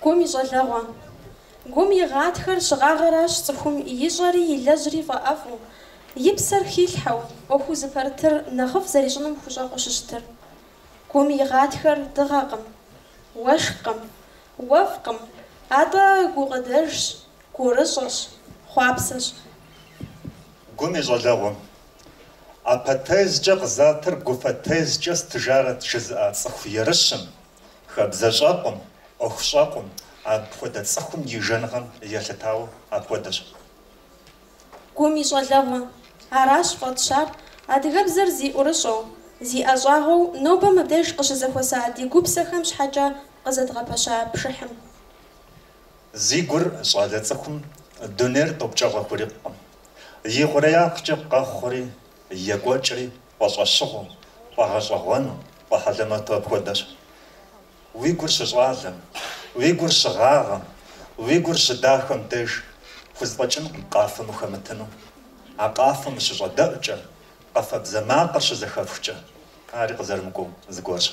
Гум ищӏэлэгъуэ. Гум и гъатхэр щыгъагъэращ цӏыхум ищӏэри илэжьри фӏэӏэфӏу, и псэр хилъхьэу, ӏуэхуу зыпэрытыр нэхъыфӏ зэрищӏыным хущӏэ къыщыщытыр. Гум и гъатхэр дыгъэкъым, уэшхкъым, уэфӏкъым, атӏэ гукъыдэжщ, гурыщӏэщ, хъуапсэщ. Гум ищӏэлэгъуэ. Апэтезкӏэ къызатыр гуфэтезкӏэ стыжарат жызыӏа цӏыху ерыщым, хэбзэщӏэкъым, ӏуэхущӏэкъым, апхуэдэ цӏыхум и жэнгъэм елъытауэ апхуэдэщ. Гум ищӏэлэгъуэ. Аращ фӏэтщар адыгэбзэр зи ӏурыщӏэу, зи ӏэщӏагъэу нобэ мыбдеж къыщызэхуэса ди гупсэхэм щхьэкӏэ къызэдгъэпэща пшыхьым. Зи гур щӏалэ цӏыхум дунейр тӏупкӏэгъуэ хурикъым. И хъуреякъкӏэ къэхъури, екӏуэкӏри, фӏэщӏэщыгъуу, фӏэгъэщӏэгъуэну, фӏэхьэлэмэту апхуэдэщ. Уи гур щыщӏалэм, уи гур щыгъагъэм, уи гур щыдахэм деж хузэфӏэкӏынкъым къафэм ухэмытыну. А къафэм ущыщӏэдэӏукӏэ, къафэбзэ макъыр щызэхэфхкӏэ, ари къызэрымыкӏуэу зыгуэрщ.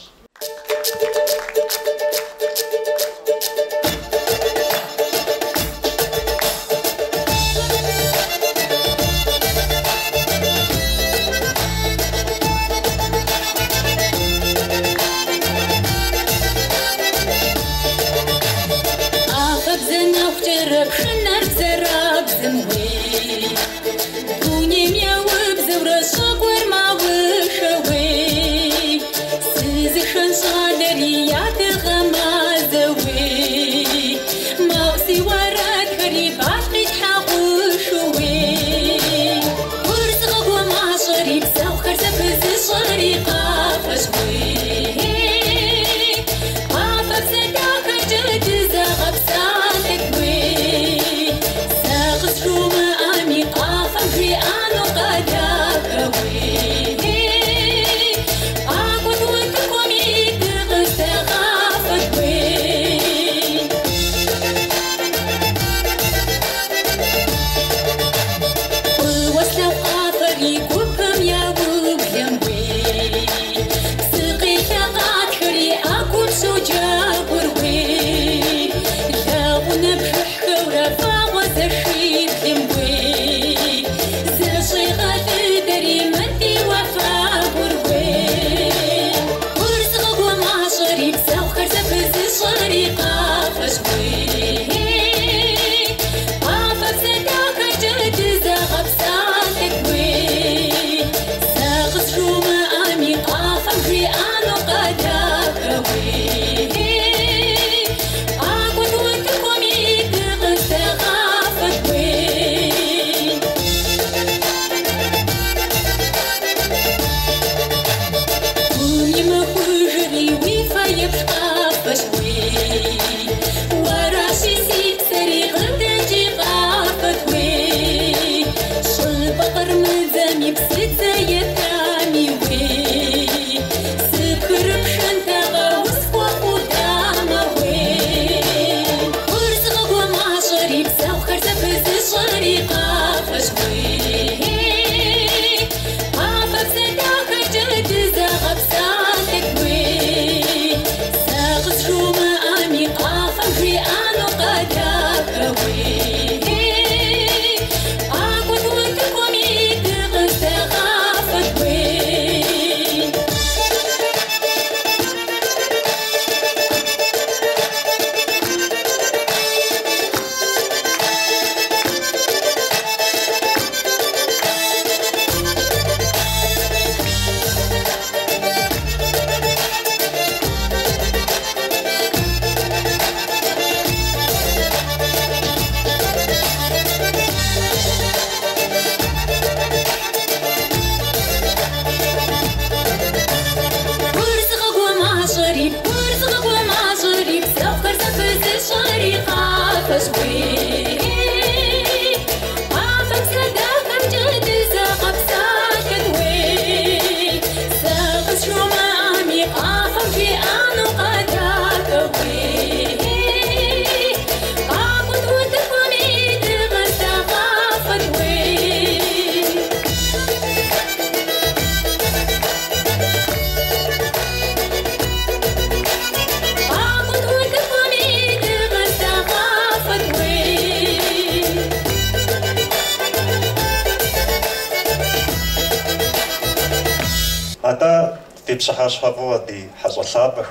بشحاشحفو دي حصلابخ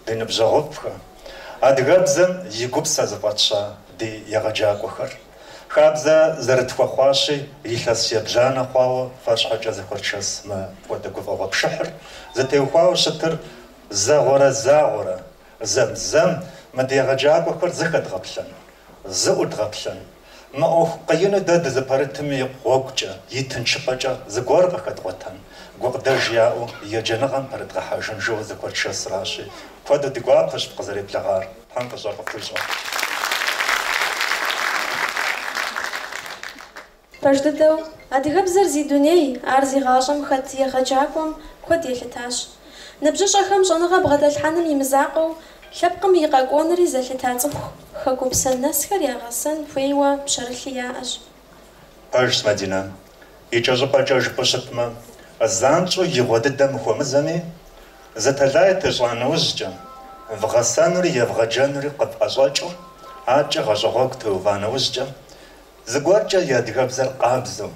دي نبزغوبخ أدغبزم يجوبسا زبطشا دي يغجاكوخر خابزا زرتخواشي يخاس يبجانا خواو فاش حاجة زخرشاس ما ودكوفا بشحر زتيوخواو شتر زاغورا زم ما دي يغجاكوخر زخد غبلن زؤد غبلن ما أو قينو داد زبارتمي غوكجا يتنشبجا زغورغا خدوتان غوغداجياو يجنغان برد غحاجن جو زخرشاس راشي فادو ديغوا فاش بقزري بلاغار بانك زور قفيشو Паждыдэу, адыгэбзэр зи дуней, ар зи гъащӏэм хэт егъэджакӏуэм куэд елъытащ. Ныбжьыщӏэхэм щӏэныгъэ бгъэдэлъхьэным имызакъыу, лъэпкъым и къэкӏуэнри зэлъыта цӏыху хэгупсэн нэсхэр ягъэсэн хуейуэ пщэрылъи яӏэщ. Пэж Мадинэ, икӏэщӏыпӏэкӏэ жыпӏэ щытмэ, занщӏэу и гъуэ дыдэм ухуэмызэми, зэтэлай тыщӏа нэужькӏэ, вгъэсэнури евгъэджэнури къыпӏэщӏэкӏыу, акӏэ гъэщӏэгъуэгу теува нэужькӏэ, зыгуэркӏэ и адыгэбзэр къабзэу,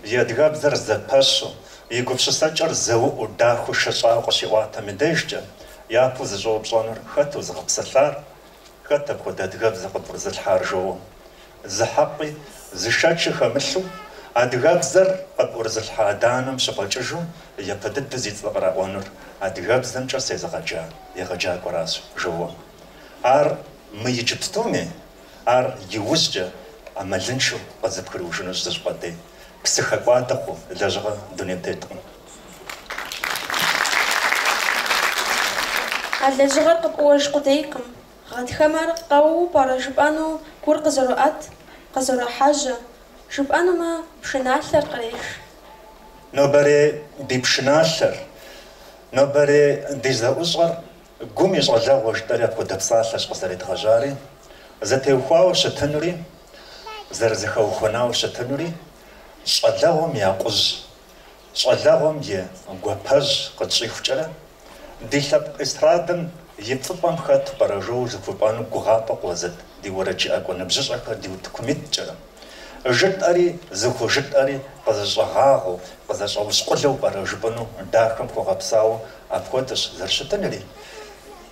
и адыгэбзэр зэпэщу, и гупщысэкӏэр зэуӏу дахэу шыщӏауэ къыщиӏуатэм и дежкӏэ, япэу зыщӏэупщӏэнур хэт узыгъэпсэлъар, хэт апхуэдэ адыгэбзэ къыпӏурызылъхьар жоуэ. Зыхьэкъи, зышэчи хэмылъу, адыгэбзэр къыпӏурызылъхьа адэ-анэм щыфӏэкӏыжу, япэ дыдэ зи цӏэ къраӏуэнур адыгэбзэмкӏэ сезыгъэджа, егъэджакӏуэращ жоуэ. Ар мы иджыпстуми, ар иужькӏэ, أملنشو قذبكر وشنوش تشقدي بسخقواتكو لجغا دنيا تيتكم على جغر قبوش قديكم غاد خمر قاو برا جبانو كور قزروات قزرو حاجة جبانو ما بشناثر قريش نوبري دي بشناثر نوبري دي زاوزغر قومي زغلا وجدري أبقو دبصاثش قصري تغجاري زتيوخواو شتنوري زرزخو خناو شتنوري شقلاهم ياقوز شقلاهم ي غوباج قدشيخ جرا ديلاب استرادم يطبام خات باراجو زفوبانو غوغابا قوزت دي ورجي اكو نبجشاكا دي تكميت جرا جت اري زخو جت اري قزاغاغو قزاغو شقلو باراجبانو داخم غوغابساو افكوتش زرشتنري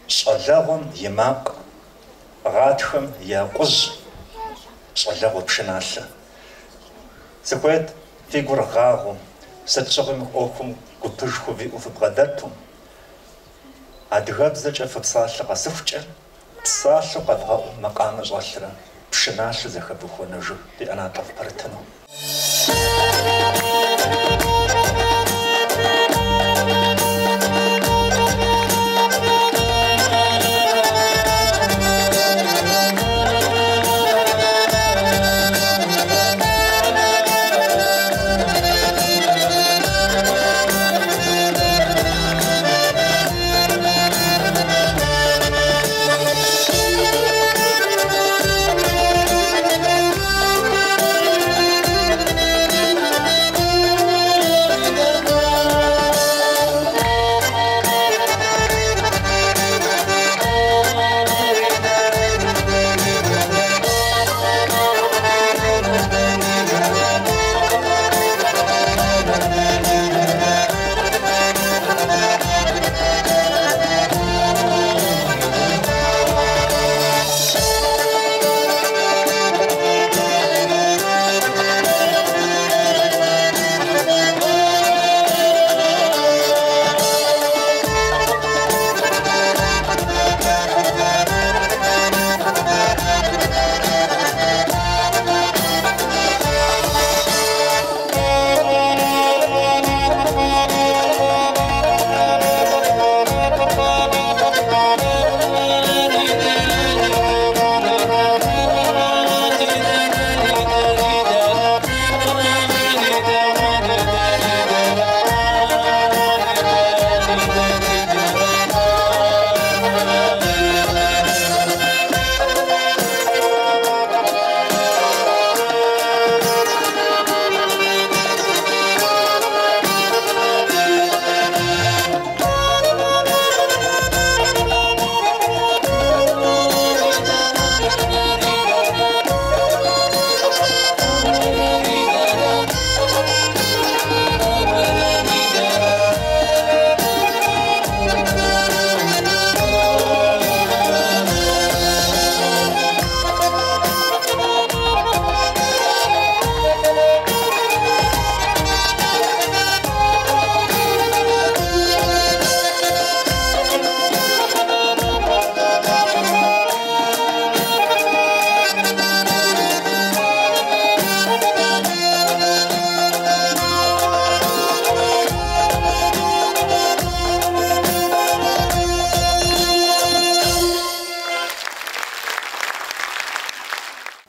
شقلاهم يماق غاتخم ياقوز شغله بشناله سكوت فيغور غاغو ستشغم اوكم كوتشخو في بغداتو ادغاب زجا فبصاله قصفجه بصاله قبغا مقام جالره بشناله زخبو خنجو دي انا طف برتنو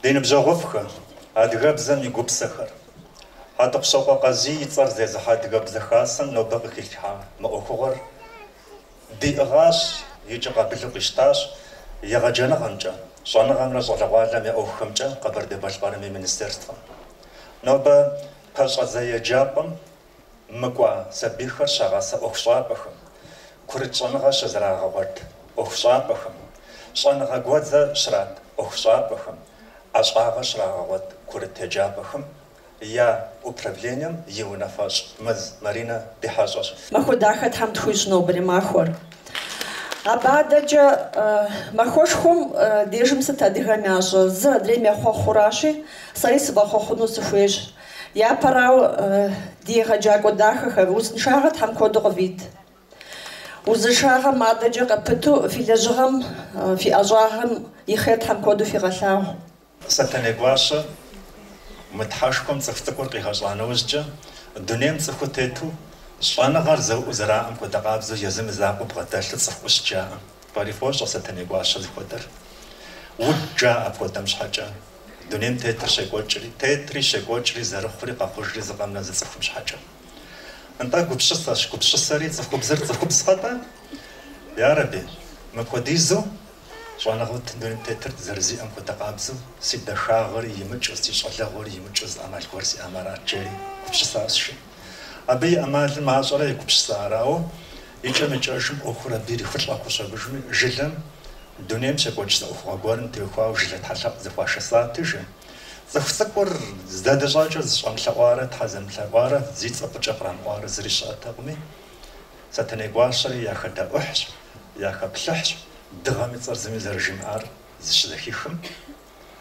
دين بجوفخ أدغبزم يجوب سخر هذا بسوق قزي يصير زي زحاد غبز خاصم نوبغ كيلحا ما أخور دي أغاش يجي قبل قشتاش يغجنا غنجا شانا غمرا صلوالا ما أخمجا قبر دي باشبارمي منسترستفا نوبا باشا زي جابم مقوا سبيخر شغاسا أخشابخم كورت شانا غاش زراغا ورد أخشابخم شانا غاقوادزا شرات أخشابخم أشغاغا شراغا ورد كورت تجابخم يا управлением Юнафаш Марина Дихажаш. Маходахат хам тхуш нобри махор. Абададжа махошхум дежимся тадигамяжа за дремя хохураши сарисба хохуну сфуеш. Я парау дигаджаго дахаха узншагат хам кодровид. Узшага мададжа капету филажгам фи ажагам ихет хам коду фи галау. Сатанегваша متحاشكم تفتكر قيهاجلانا وجه الدنيا تفتيتو شانا غارزو وزراعم كدقابزو يزم زاقو بغداش تصفوش جاء باريفوش ستاني قواشا زفودر وجاء أفودم شحاجة الدنيا تيتر شيقوجري تيتري شيقوجري زارخوري قاقوجري زقامنا زفوم شحاجة انتا قبشساري تفكو بزر تفكو بسخطا يا ربي مكوديزو شوانا غوت دون تتر زرزي أم كتقابزو سيدا شاغر يمجوز تيشغل غور يمجوز أمال كورسي أمارات جري كبشساس شي أبي أمال المعاصرة يكبشساراو يجا مجاشم أخرى بيري خطلا قصة بجمي جلم دونيا مشاكوجس أخرى غورن تيوخوا وجلت حلق زفوا شسات تيجي زفتكور زداد جاجة زشام لغوارة تحزم لغوارة زيت صبجا قرام غوارة زريش أتاقمي ساتني قواشري يا خدا أحش يا خبلحش دغامي صار زمي زرجيم ار زشدخيخم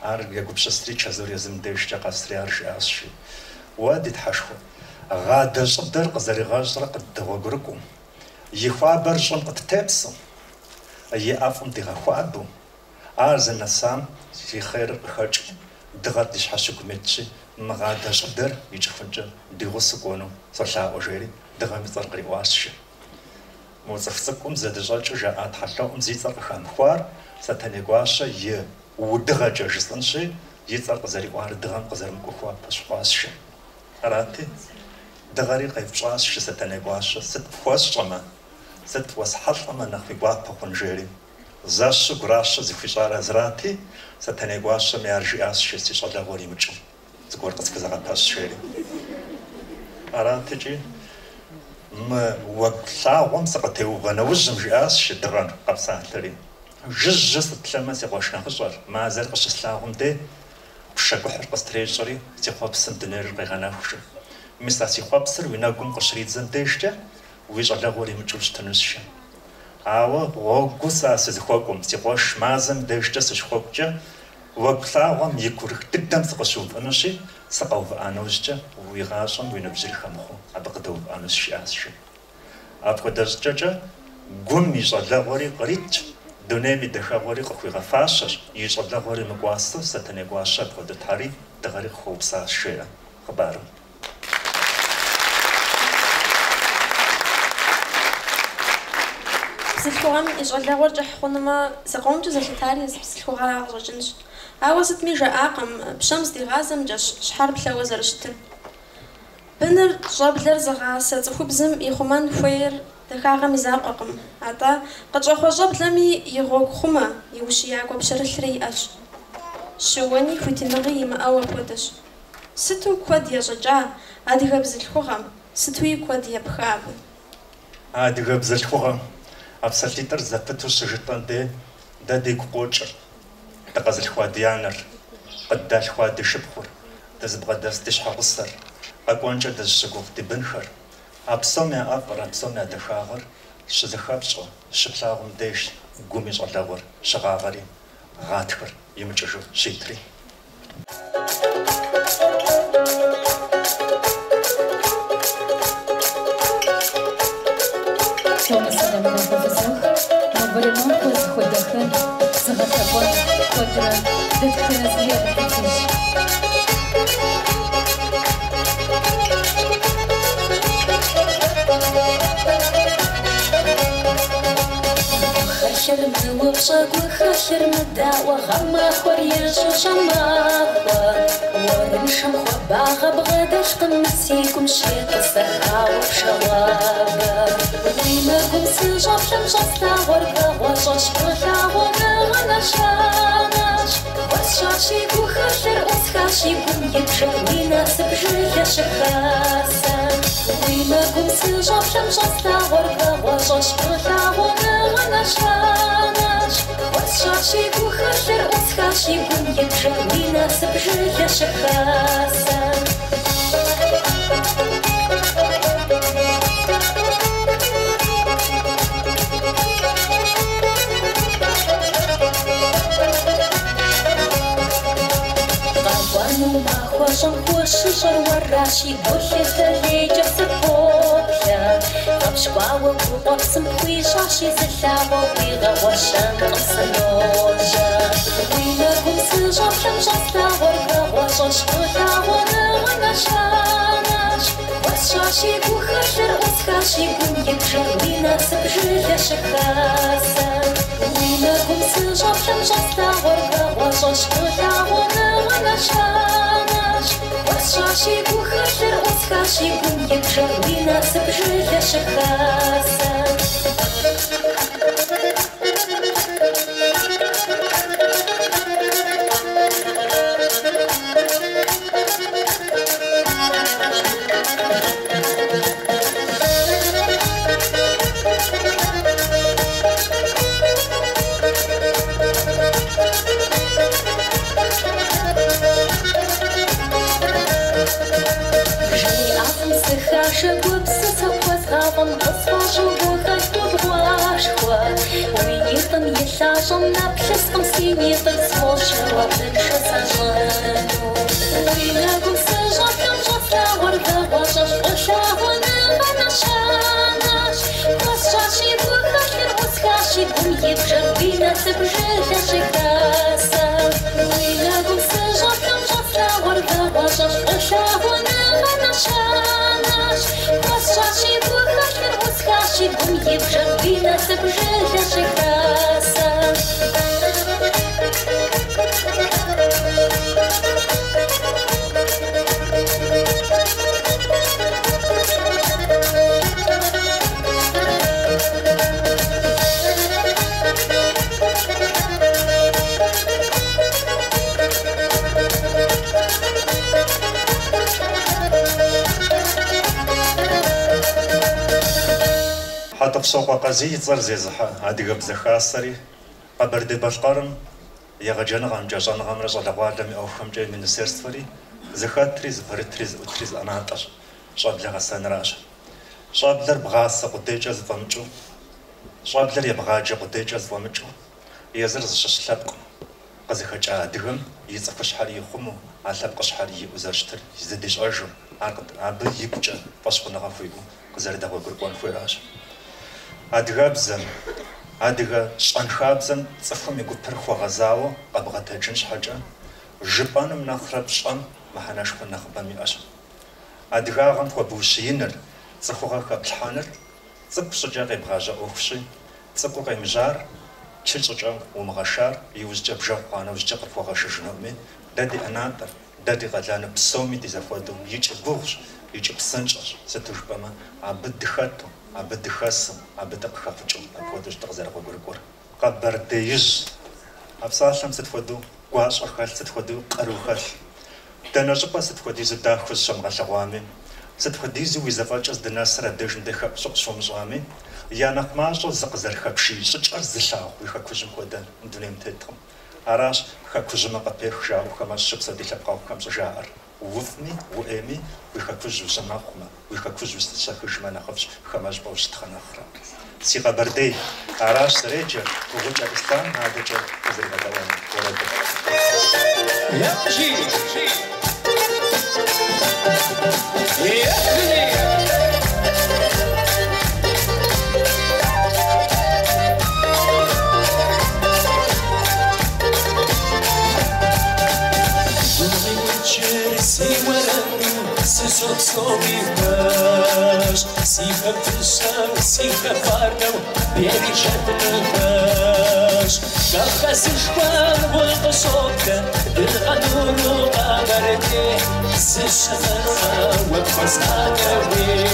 ار يقوب شستري تشازور يزم ديش تقاستري ارش اسشي وادي تحشخو غادا صدر قزري غاجرة قد دغوغركم يخوا برشم قد تابسو اي افم دغا خوابو ارزن نسام في خير خرج دغات ديش حشوك ميتشي مغادا صدر يجفنجا ديغو سكونو صلحا اوجيري دغامي صار قريب واسشي موزفتكم زاد جالجو جاءت حلقهم زيتر خانخوار ستنقواشا ي ودغجا جسنشي يتر قزاري وار دغام قزار مكوخوا بشقاسشي راتي دغاري قيفشاسشي ستنقواشا ست فواس شما ست فواس حلقما نخفي قوابا خنجيري زاشو قراشا زفشارة زراتي ستنقواشا ميارجي اسشي سيشالا غوري مجل زقور قسكزاغا باششيري راتي جي ما وقلاهم سقطي وغنوجم جاس شدران قبسان تري جز تلمس يقوشنا خشر ما زال قش سلاهم دي بشكو حرق ستريجري تيخوا بسن دنير غنا خش مسا تيخوا بسر ويناقوم قشريت زنديشتا ويجا لغوري مجوش تنسش اوا وغوسا سيخواكم تيخواش مازم ديشتا سيخوكجا وقلاهم يكور تقدم سقشوف انشي سقوف انوججا ويغاشم وينبجري خمخو أبقدو أنوس شياسشي أبقدرججا قوم يجعل غوري قريت دونيمي دخا غوري قخوي غفاشش يجعل غوري مقواستو ستني قواشا بقدر تاري دغاري خوبسا شيئا خبارو بسلخوغام يجعل غوري جحخونما سقومتو زلتاري بسلخوغا غرجنش أواسط ميجا آقم بشمس دي غازم جاش شحار بلا وزرشتن بنر جابلر زغاسة تخبزم يخمان فير دكاغم يزاققم عطا قد أخو جابلمي يغوك خما يوشياقو بشرثري أش شواني فتنغي ما أول بودش ستو كواد يججا عادي غبز الخوغم ستوي كواد يبخاب عادي غبز الخوغم أبسلتر زفتو سجطان دا ديك قوچر تقز الخواد يانر قد دا الخواد شبخور تزبغ داس تشحى غصر أقوانجا دزشقوف دي بنخر أبسومي أفر أبسومي دخاغر شزخابشو شبلاغم ديش قومي شغلاغر شغاغري غاتخر يمجشو شيتري شو مسلم بفزوخ مبرمان كوز خودخن زغتبان خودرا دتخن زيادة تتيش خاخر موبشق وخاخر مداوى غما خوريش وشماخوة ورنشم خباغة بغداش قمسيكم شيط السخاوة بشوابة ويماكم سيجاب شمشاستا ورقا وشاش بغاوة غانا شاناش وشاشيكو خاخر وسخاشيكم يبجاوينا سبجية شخاسا ويماكم سيجاب شمشاستا ورقا وشاش بغاوة غانا شاناش وشاشيكو خاخر وسخاشيكم يبجاوينا سبجية شخاسا Жан хоче жарвараші, дохи залейджав сапопля. Обшквала купавсам хуїжаші, залява вигава шанам саножа. Винагум сижав шамжаста воргава, жашкотава нагана шанаш. Васшаші кухашер оскаші гум'єк жарвіна сапжиля шахаса. Винагум сижав шамжаста воргава, жашкотава нагана шанаш. Васшаші кухашер оскаші гум'єк жарвіна сапжиля шахаса. Жан на пшеском сине так смошила дыша сажану. Винагум сажав там жасла воргава, жаш ошава нагана шанаш. Васшаши бухахер оскаши гумьев жарвина сепжиля шикаса. Винагум сажав там жасла воргава, жаш ошава нагана шанаш. Васшаши бухахер оскаши гумьев жарвина сепжиля шикаса. حتى سوق قزي زرزيزها هذه قبل خاصري قبل بشقرم يغجن غام جزان غام رزق لقوادم أو خمجة من السيرستوري زخات تريز فرتريز وتريز أنا عطش شاب لغا سنراش شاب لر بغاس قديجة زفمجو شاب لر يبغاجة قديجة زفمجو يزرز ششلابكم قزي خجا دغم يصفش حري خمو علب قش حري وزرشتر يزديش أرجو عقد عبد يبجا فشقنا غفيبو قزر دغوا قربان فيراش أدغابزن أدغا شانخابزن صفهم يقول برخوا غزاو أبغى تجنش حاجة جبانم نخرب شام ما حناش كنا خبامي أش أدغاغم خو بوشينر صفوها كبلحانر صب شجاع بغاجة أوفشي صبوا قيمجار تشل شجاع ومغشار يوزج بجو قانا وزج قرفوا غش جنومي دادي أناتر دادي غدلان بسومي تزافودو يجي بوش يجي بسنجر ستوجبما عبد خاتو عبد خاصم عبد خافجو أقودش تغزر وقرقور قبر ديج أبصاشم ستفودو قواش أخال ستفودو قروخال تناجبا ستفودي زدا خوش شمغ شغوامي ستفودي زوي زفاجز دناسر ديجن دخا شق شمزوامي يا نقماجو زقزر خبشي شجر زلاو ويخكوجم كودان ندونيم تيتهم أراش خكوجم قبيخ جاو خماش شبسا دي لبقاو خمس جار وفني وامي ويخكوج وسماخما ويخكوج وستشاخش ما نخفش خماش باوش تخناخرا سيغا بردي عراش سريجر وغوجا بستان هذا جا كزر بدوان ولد يا جي يا سوق صوبي باش سيفا بتشام سيفا فارنو بيري شاتنو باش وش كفس شوان والقصوبة بالغنور وقابرتي سشمنا وقفز عدوي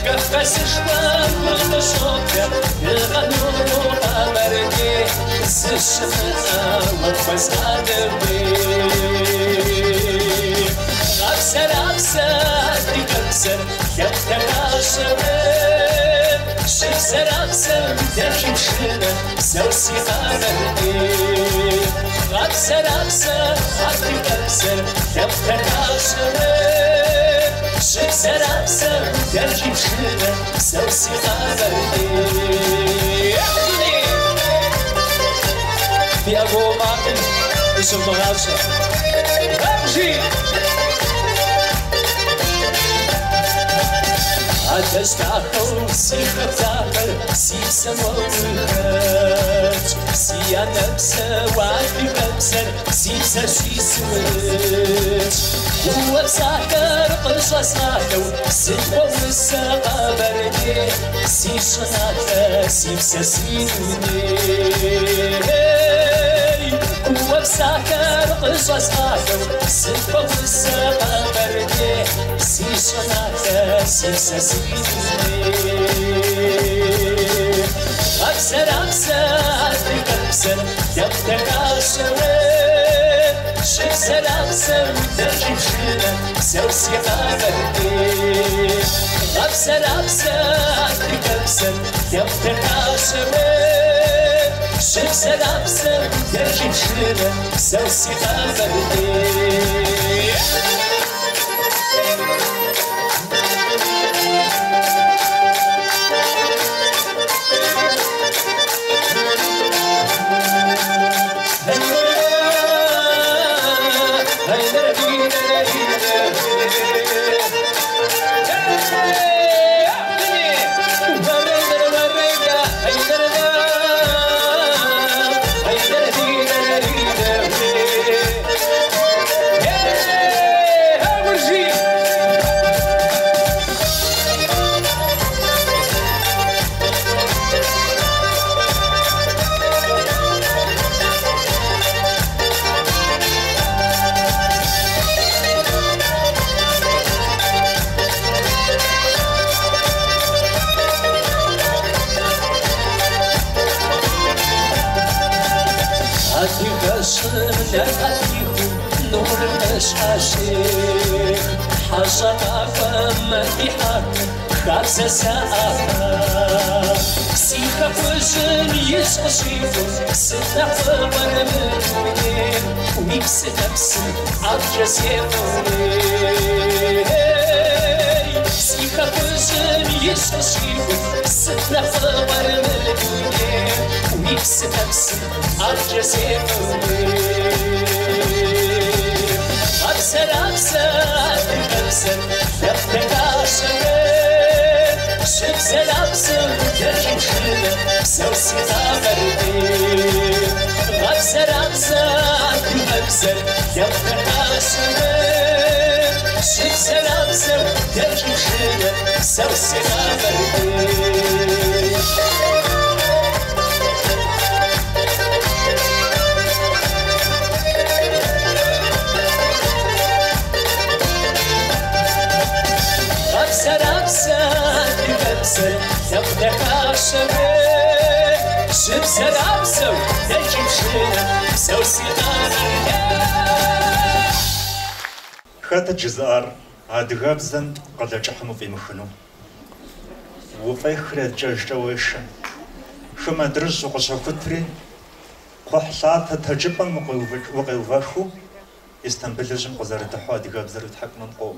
كفس شوان والقصوبة بالغنور وقابرتي سشمنا وقفز عدوي غبسر غبسر تكسر يبتكاشر شكسر غبسر تركب شنة سوسي غابرتي غبسر غبسر تكسر يبتكاشر شكسر غبسر تركب شنة سوسي غابرتي في أبو ماقل اسم غاشر امشي أتستعقل سيخة تعقل سيسا موهات سيا نفسه وعدي بمسر سيسا شيسوات هو بساكر قرصة ساكو سيخة وساقا بردي سيشناكا سيسا سينوني هو بساكر قرصة ساكو سيخة وساقا بردي سيشناكا سيسا سينوني غبسر غبسر تكسر يبتكاشر شكسر غبسر تركب شنة سوسي غابرتي غبسر غبسر تكسر يبتكاشر شكسر غبسر تركب شنة سوسي غابرتي نور الشاشيخ حشر فما في حق خمسة ساعات سيخة وجن يشقشيفو ستة فور منين ويكس نفس عجز يفوني سيخة وجن يشقشيفو ستة فور منين ويكس نفس عجز يفوني غبسر غبسر تكسر يبتكاشر شكسر غبسر تركب شنة سوسي غابرتي غبسر غبسر تكسر يبتكاشر شكسر غبسر تركب شنة سوسي غابرتي غبسر غبسر تكسر يبتكاشر شكسر غبسر تركب شنة سوسي غابرتي خات الجزار أدغابزن قد جحمو في مخنو وفيخر جوش شما درز وقصة كتري قحصات تجربة وقيوفاخو استنبلجم قزارة حوا أدغابزر وتحكمن قو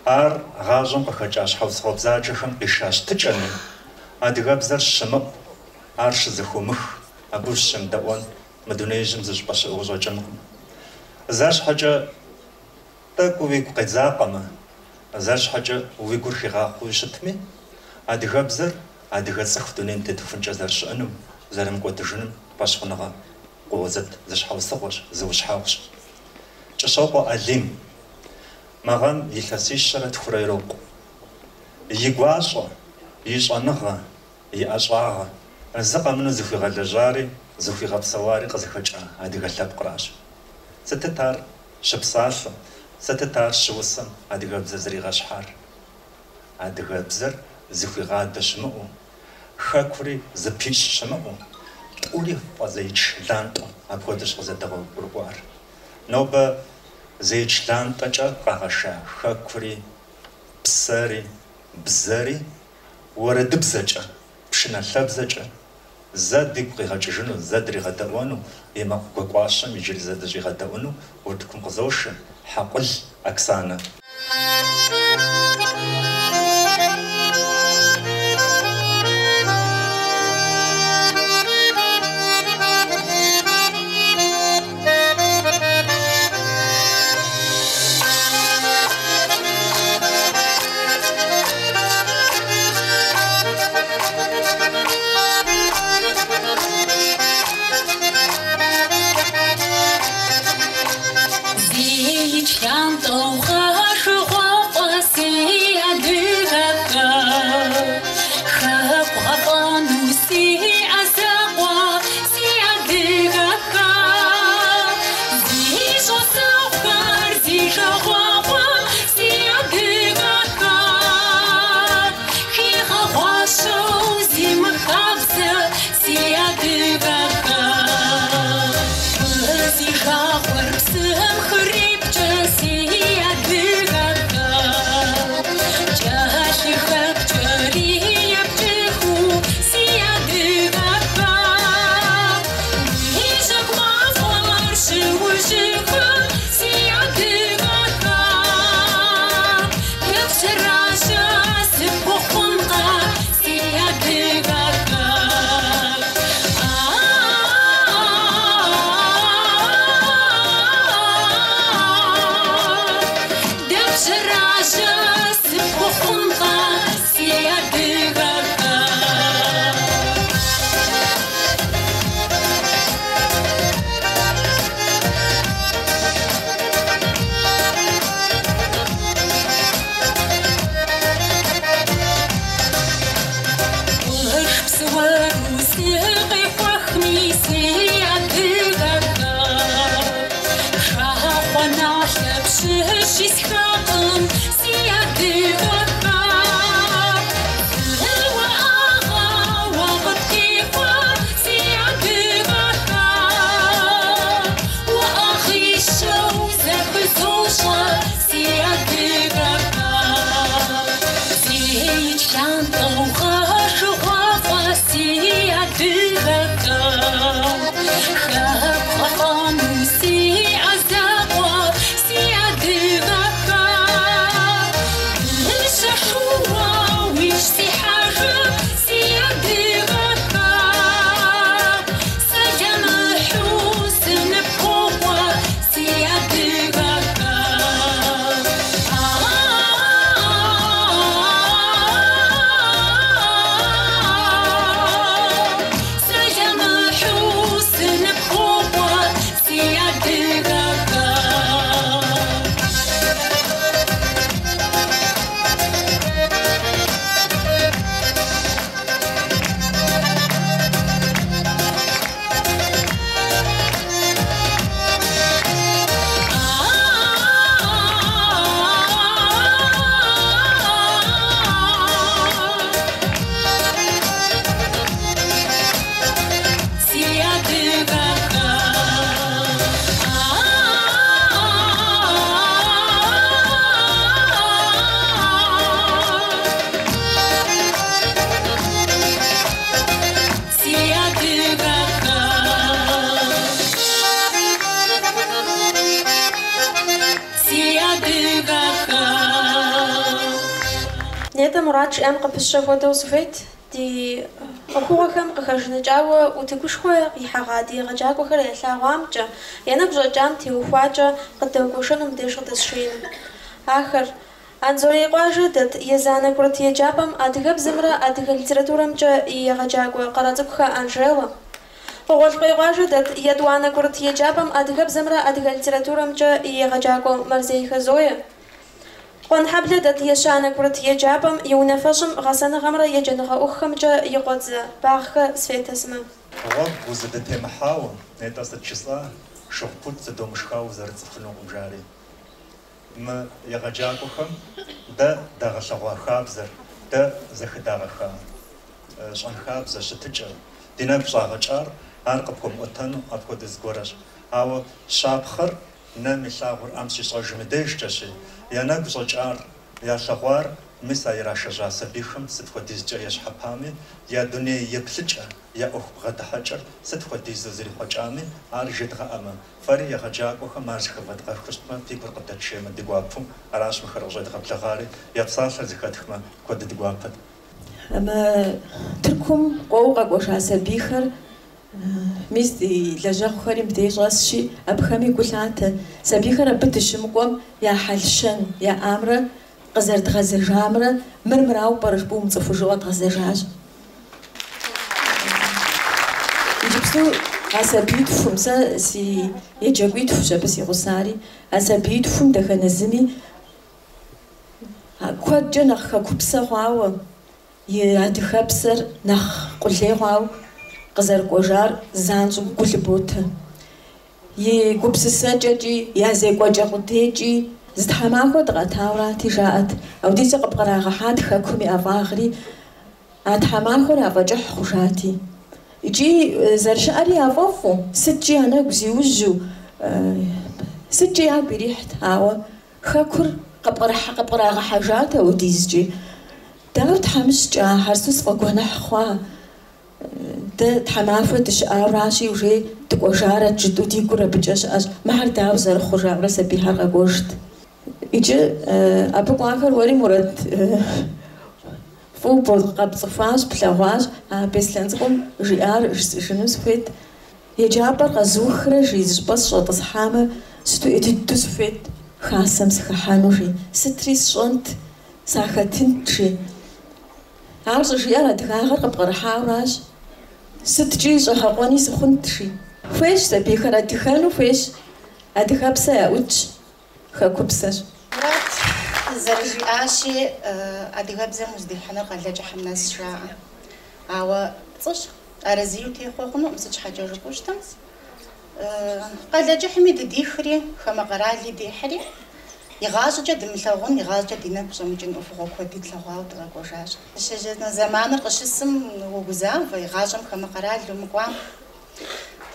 ار غازم بخجاش حوز خبزاجخم إشاش تجنن أدغابزر شمب أرش زخومخ أبوش شمدوان مدونيجم زج باش أوزو جنقم زاش حاجة تاكوي قزاقما زاش حاجة ويقول خيغاقو شتمي أدغابزر أدغاسخ دونين تدفنجا زار شأنم زارم قوتجنم باش خنغا قوزت زش حوز صغوش زوش حوش جشوقو أليم مغان يلاسيش شرط خريروق يقواشو يشانغا يأشغاغا الزقامنو زخوي غلجاري زخوي غبصواري قزخوجا هادي غلاب قراش ستتار شبصال ستتار شوصم هادي غبزري غشحار هادي غبزر زخوي غاد شمو خاكوري زبيش شمو قولي وزيش لانتو أبغدش غزدغو برغوار نوبا زيش لانتو جا قاغشا خاكوري بساري بزاري ورد بزجا بشنا لبزجا زاد ديك غاججنو زاد ري غداونو يما قواشم يجي زاد جي غداونو ودكم قزوش حقل اكسانا نيتا مراتش أم قبش فوتو سفيت دي أخوة كم قخرجنا جاوا وتكوشوا يحغادي غجاك وخير يساوام جا ينبجا جامتي وفاجا قد توكوشنم ديش تسشين آخر أنزوري قواجه دت يزانا كرت يجابم أدغب زمرة أدغ لتراتورم جا يغجاك وقراتبخا أنجيلا وغلقي قواجه دت يدوانا كرت يجابم أدغب زمرة أدغ لتراتورم جا يغجاك مرزيخ زويا قون حبل دت يشان كرت يجابم يونفشم غسنا غمرة يجنها أخم جا يقعد باخ سفيت اسمه. هو وزدت محاو نتاست تشسلا شوف بوت زدوم شخاو زرت فنو مجاري. ما يغجاكوهم ده غشوا خابزر ده زخدار خا. شان خابزر شتجر. دينا بشاغجار أرقبكم أتنو أبغى دزغورش. أو شابخر نام شاغور أمشي صاج مديش جشي. يانا بزوجار يا شغوار مسايرا شجا سبيخم ستفوديز جايش حبامي يا دنيا يبلجا يا أخ غدا حجر ستفوديز زري حجامي أرجت غاما فري يغجاك وخمارش خبط غخشما في برقدة شيما دقوابهم أراش مخرجت غبلغاري يبصاشر زكاتخما كود دقوابت أما تركم قوقا وشا سبيخر ميزي لجاخ خريم ديج غاسشي أبخامي قلعات سبيخر أبتشمكم يا حلشن يا أمرا قزرت غزجامرا مرمراو برشبو مصفوجوات غزجاج يجبسو أسابيد فمسا سي يجاويد فشا بس يغساري أسابيد فم دخنزمي كواد جنخ كوبسا غاو يادخبسر نخ قلي غاو قزر قوجار زانزو كل بوتا يقبس السجاجي يا زي قوجا قديجي زدحماكو دغتاورا تجاءت أو دي سقب قراغحات خاكمي أفاغري أتحماكو رافجح خشاتي يجي زرشاري أفوفو ستجي أنا بزيوجو ستجي بريحت هاوا خاكر قبقراغ حاجات أو ديزجي داوت حمش جا هرسوس فقونا خوا ده تحمافو تشاوراشي وجي تقوشارة جدو دي كورا بجاش أج محر داو زر خجاورة سبيها غاقوشت يجي أبو قاكر وري مرد فو بود قب صفاش بلاواش بس لنزقم جيار شنوس فيت يجابر غزوخرة جيز بس شو تصحامة ستو يتدوس فيت خاسم سخحانو جي ستريس شونت ساختين جي عارض جيارة دغاغر قبقر حاوراش ست جيز أخواني سخنت جي فيش سبيخر أدخانو فيش أدخابسا يأوش خاكوبسر زرجي آشي أدغابزا مزدحنا قلجة حماس شراء أو صش أرزيو تيخوخنو مسج حاجة ركوشتنس قلجة حميد ديخري خما قرالي ديحري يغاجة دمثاغون يغاجة دينك بزمجن أفغو كودي تلغاو تغاقوشاش الشجرنا زمان قشسم وغزاو فيغاجم خما قرالي ومقوام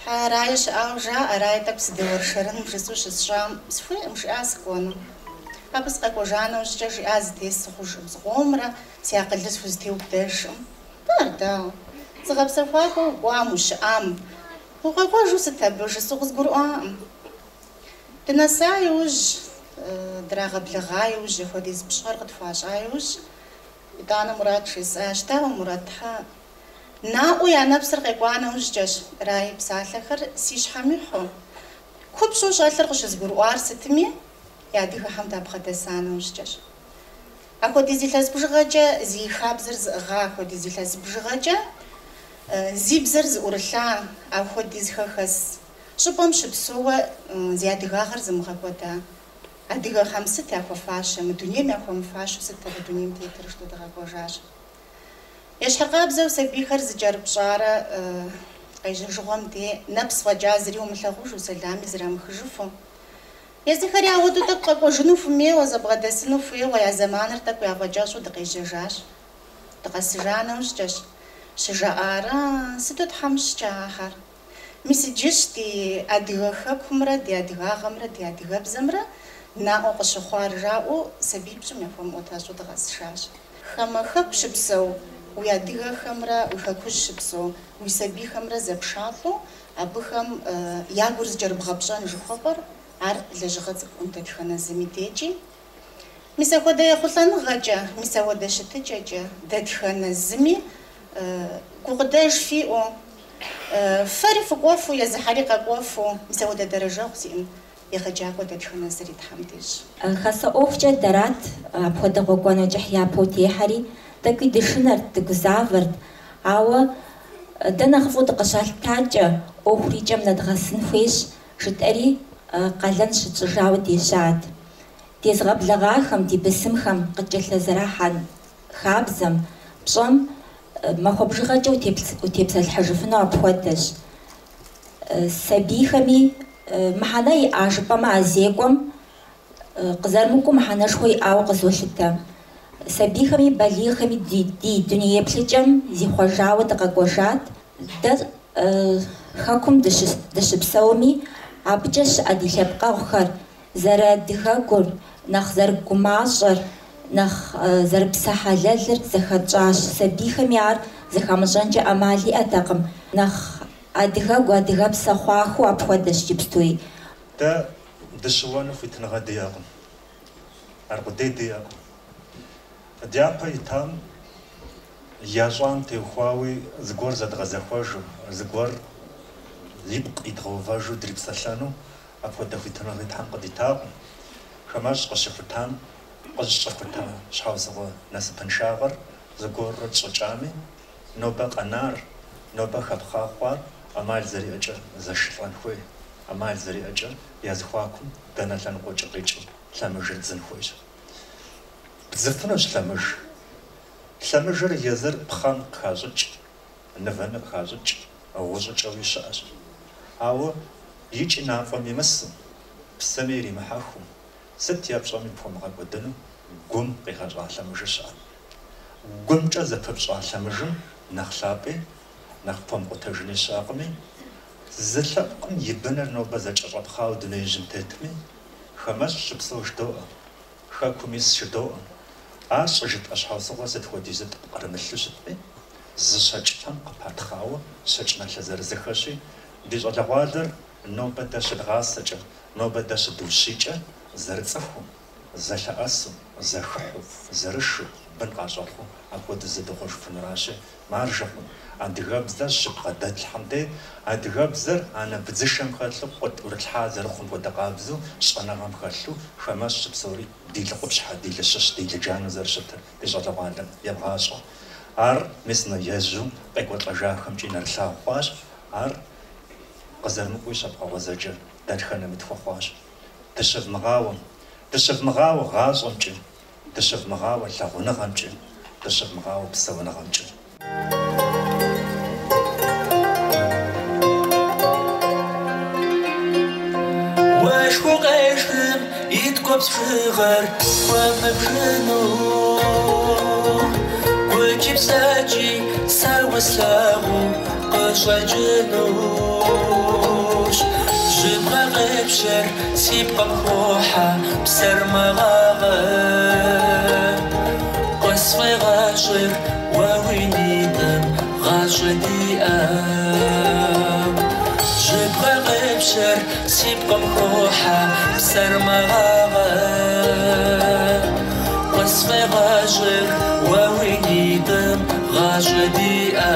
رايش أو جاء رايتك سدور شرن بجسوش الشام سفوي مش أسكونه أبس قاقوجانا وش جاجي أزديس خوش زغومرة سياقلس فزتيو بداشم بارداو زغب سفاقو واموش أم وقاقوجو ستابو جسو غزقور أم دنساي وج دراغ بلغاي وج يخوديز بشغر قد فاشاي وج دانا مراد شيس أشتا ومراد ها ناقو يا نفسر قاقوانا وج جاش راي بسالخر سيش حميحو كوبشو شالر قش زغور وار ستمي يادي حمد أبغى سانة وشجش. أكو ديزي لاز بجراجة زي خابزر زغا أكو ديزي لاز بجراجة زي بزرز أورلا أكو ديزي خاص. شو بمشي بسوا زيادة غاغر زمغا قدا. أديغا خمسة أكو فاشة مدنيا ما أكو مفاشة ستة مدنيا متيترش تدغا قوجاج. يش حقابزة وسبي خرز جرب شارة أيجوهم دي نفس وجازري ومثلوش وسلامي زرام خجفو. يزي خريا ودو تقوى جنو فمي وزبغا دسنو فيه ويا زمانر تقوى وجاش ودقيجاش تقسجانا وشجاش شجاعارا ستو تحمش جاهر ميسي جيش دي أديغا خبخمرا دي أديغا غمرا دي أديغا بزمرا ناقو قشخوار راقو سبيبشم يفهم وتاسو تغسجاش خما خبش بسو ويا أديغا خمرا وخاكوش بسو ويسبي خمرا زبشاطلو أبخم ياغورز جرب غبشان جخبر عر لجغت أنت تخنا زميتيجي مسا كده يخلصنا غجا مسا وده شتجا ده تخنا زمي كقداش فيه فري فقوفو يا زحري قوفو مسا وده درجة خسين يخجا كده تخنا زريت حمديش خاصة أوفجا درات بخدا قوانو جحيا بوتي حري تكي دشنر تكزافرد عوا دنا خفوت قشال تاجا أوفري جمنا دغسن فيش شتأري قلن شتجاو ديشات тезгъэблэгъахэм ди бысымхэм къыкӏэлъэзэрахьа хабзэм пщӏэм махуэбжыгъэкӏэ утепсэлъхьыжыфыну апхуэдэщ. Сабийхэми мыхьэнэ иӏа жыпӏэмэ а зекӏуэм къызэрымыкӏуэу мыхьэнэшхуэ иӏауэ къызолъытэ. Сабийхэми балигъхэми ди дунейеплъыкӏэм зихъуэжауэ дыкъэкӏуэжат. Дэ хэкум дыщыпсэуми абыкӏэ щыӏэ ди лъэпкъэгъухэр, зэрыадыгэгур, нэхъ зэрыгумащӏэр, нэхъ зэрыпсэ хьэлэлыр зэхэтщӏащ. Сабийхэми ар зэхамыщӏэнкӏэ ӏэмал иӏэтэкъым. Нэхъ адыгэгу, адыгэпсэ хъуахыу апхуэдэщ иджыпстуи. Дэ дыщыуэну хуитыныгъэ диӏэкъым. Аркъудей диӏэкъым. Дяпэ итам ящӏам теухуауи зыгуэр зэдгъэзэхуэжу, зыгуэр ипкъ идгъэувэжу дрипсэлъэну апхуэдэ хуитыныгъи Тхьэм къыдитакъым. Хэмэщӏ къыщӏыхута щхьэусыгъуэ насыпыншагъэр зыгуэру тщӏыкӏами, нобэ къэнар, нобэ хэпхъа хъуар ӏэмал зэриӏэкӏэ зэшылӏэн хуей, ӏэмал зэриӏэкӏэ языхуакум дэнэ лъэныкъуэкӏэ къикӏым лъэмыжыр дзын хуейщ. Бзыфынущ лъэмыж. Лъэмыжыр езыр пхъэм къыхащӏыкӏ, нывэми къыхащӏыкӏ, гъущӏыкӏэуи щыӏэщ. Ауэ икӏи нафӏэм имысым, псэми иримыхьэхуу, сыт епщӏэми пхуэмыгъэкӏуэдыну гум къигъэщӏа лъэмыжыр щыӏэ. Гумкӏэ зэпыпщӏа лъэмыжым нэхъ лъапӏи, нэхъ пхуэмыкъутэжыни щыӏэкъыми, зы лъэпкъым и быныр нобэ зэкӏэщӏэпхъауэ дунеижьым тетми, хэмэщӏ щыпсэу жыдоӏэ, хэкум ис жыдоӏэ. Ар щӏыжытӏэ щхьэусыгъуэ сыт хуэдизу кърымылъу щытми, зы щэкӏхэм къыпатхъауэ щэкӏ нэлъэ зэрызыхэщи, ди щӏалэгъуалэр нобэ дэ щыдгъасэкӏэ, нобэ дэ щыдущийкӏэ зэрыцӏыхуу, зэлъэӏэсу, зэхыхьу, зэрышу, бын къащӏэхъуу апхуэдэ зыдыгъуэжыфынуращи, маржэкъым. Адыгэбзэр щыбгъэдэтлъхьэм де, адыгэбзэр анэ быдзышэм хэлъу, къут ӏурылъхьа зэрыхъум хуэдэ къабзэу, щӏэныгъэм хэлъу, хэмэщ щыпсэури ди лыкъупщхьэ, ди лыщыщ, ди лыджану зэрыщытыр, ди щӏалэгъуалэм ебгъащӏэ. Ар мис нэ ежьу къекӏуэлӏэжахэмкӏи нэрылъагъу хъуащ, ар къызэрымыкӏуи щапхъэгъуэзэджэ дэнхэнэ мытхуэ хъуащ. Дыщывмыгъауэ гъащӏэмкӏэ, дыщывмыгъауэ лъагъуныгъэмкӏэ, дыщывмыгъауэ псэуныгъэмкӏэ. Уэшху къешхым иткӏуэпсхыгъэр хуэмыбжыну, гуджи псэкӏи сауэ-слъагъуу къыщӏэкӏынущ. Жьыбгъэ къепщэр си пкъым хохьэ псэр мэгъагъэ, къысфӏегъэщӏыр уэ уи нитӏым гъащӏэ диӏэ. Жьыбгъэ къепщэр си пкъым хохьэ псэр мэгъагъэ, къысфӏегъэщӏыр уэ уи нитӏым гъащӏэ диӏэ.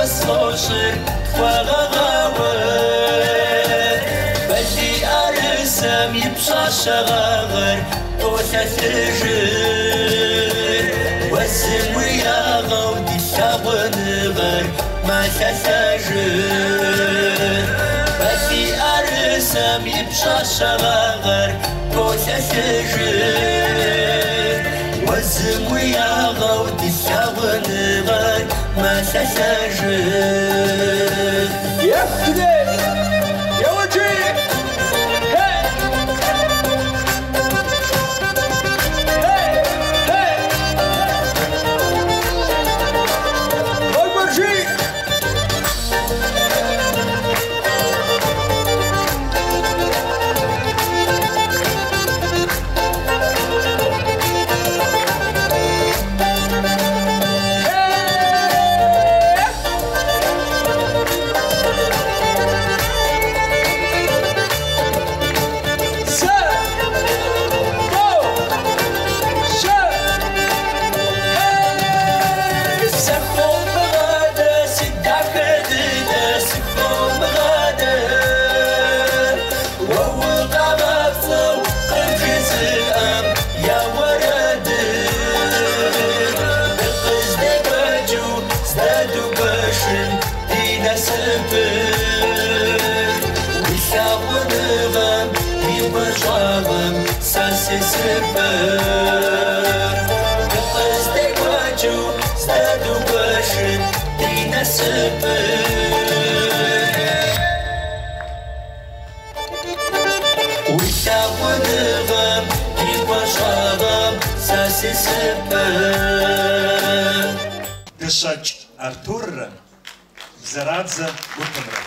Сошыр фагъагъауэ, бэлли арысэм ипщащагъагъэр толъэлъыжыр, уэзым уягъэу ди лъагъуныгъэр мэлъэлъэжыр. Бэлли арысэм ипщащагъагъэр толъэлъыжыр, уэзым уягъэу ди лъагъуныгъэр мэлъэлъэжыр. Yesterday, your dream, hey, hey, hey, like my dream. Hey. super Cât de guaciu Stă după și Tine super Uita până După șoară Să se super Dășaci Artur Zăradță Gutămră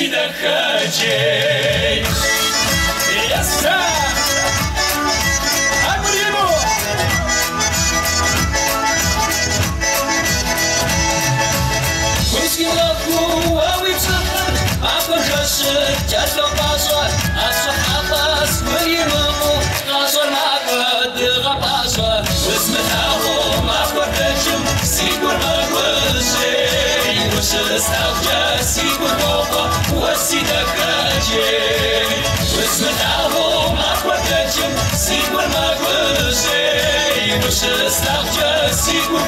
See the Kajay. Yes, sir. I'm with you. Whiskey love who are we talking? I'm a cushion, just a passer. I'm a hapas, will you know? I'm a hapas, the rapasa. With me now, I'm a bedroom. See what I will say. Was a nostalgia, see what What's in the Kajay? What's the home? I'm what the gym. See what my will say. What's the nostalgia? See what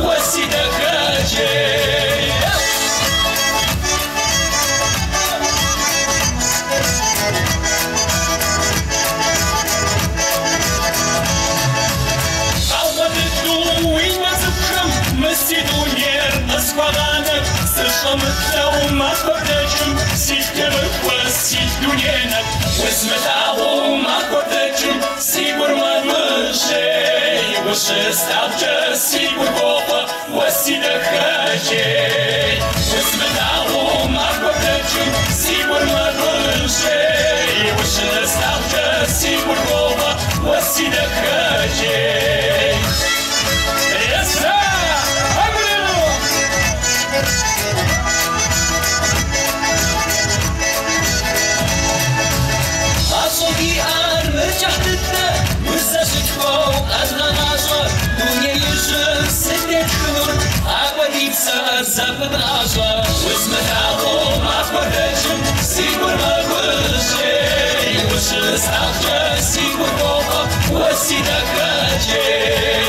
What's in the Kajay? I want to do in the come. Missy do near the squadron. Слышал макотечем, сидел классик дунена. Возьметал макотечем, сигур мамышей. Вышесталча сигур гопа, васида хачей. Возьметал макотечем, сигур мамышей. Вышесталча сигур гопа, васида хачей. Yes, sir! Запад Аза, возьметал макотечем, сигур магушей, вышесталча сигур гопа, васида Kajay.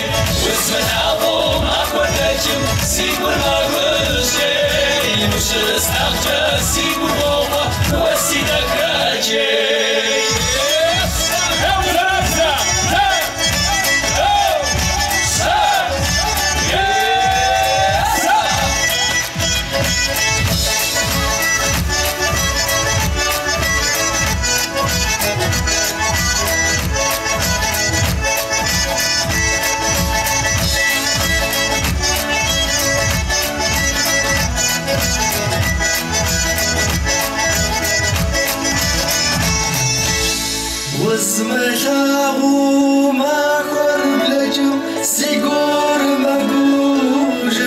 Возьметал макотечем, сигур магушей, вышесталча сигур гопа, васида Kajay. Возьметал макотечем, сигур магушей,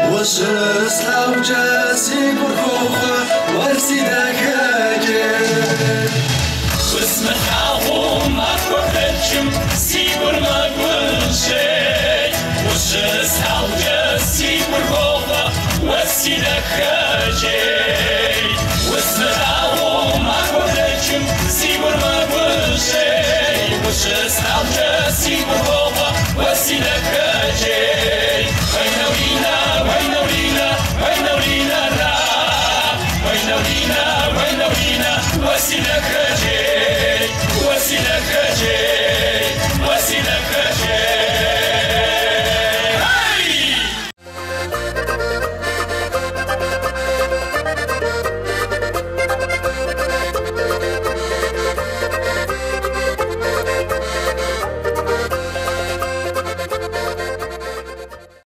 вышесталча сигур гопа, васида Kajay. Возьметал макотечем, сигур магушей, вышесталча сигур гопа, васида Kajay. Возьметал макотечем, сигур магушей, вышесталча сигур гопа, васида Kajay.